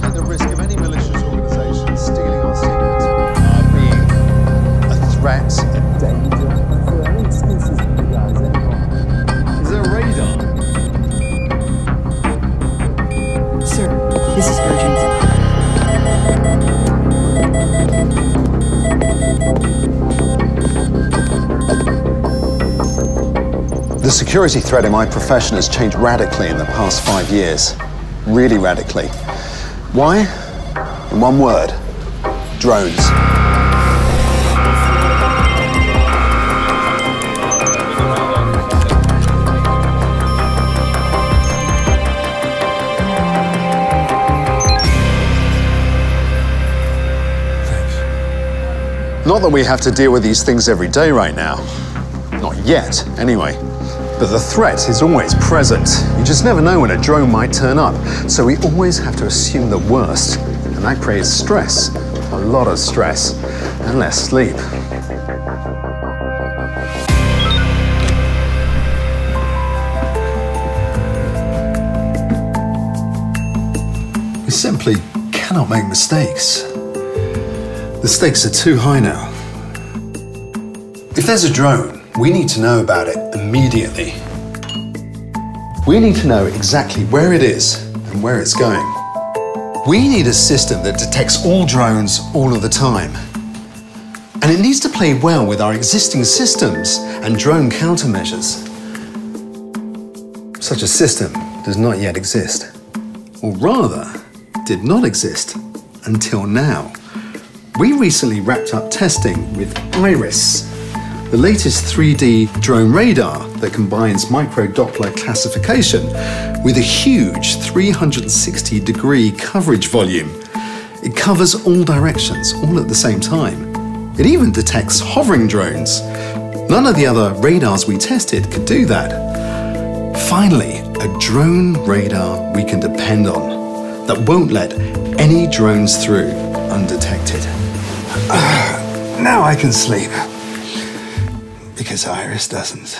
at the risk of any malicious organisation stealing our secrets, being a threat, a danger. Any excuses for you guys anymore? Is there a radar? Sir, this is urgent. The security threat in my profession has changed radically in the past 5 years. Really radically. Why? In one word, drones. Not that we have to deal with these things every day right now. Not yet, anyway. But the threat is always present. You just never know when a drone might turn up. So we always have to assume the worst. And that creates stress. A lot of stress. And less sleep. We simply cannot make mistakes. The stakes are too high now. If there's a drone, we need to know about it immediately. We need to know exactly where it is and where it's going. We need a system that detects all drones all of the time. And it needs to play well with our existing systems and drone countermeasures. Such a system does not yet exist. Or rather, did not exist until now. We recently wrapped up testing with IRIS, the latest 3D drone radar that combines micro-Doppler classification with a huge 360-degree coverage volume. It covers all directions, all at the same time. It even detects hovering drones. None of the other radars we tested could do that. Finally, a drone radar we can depend on that won't let any drones through undetected. Now I can sleep. Because Iris doesn't.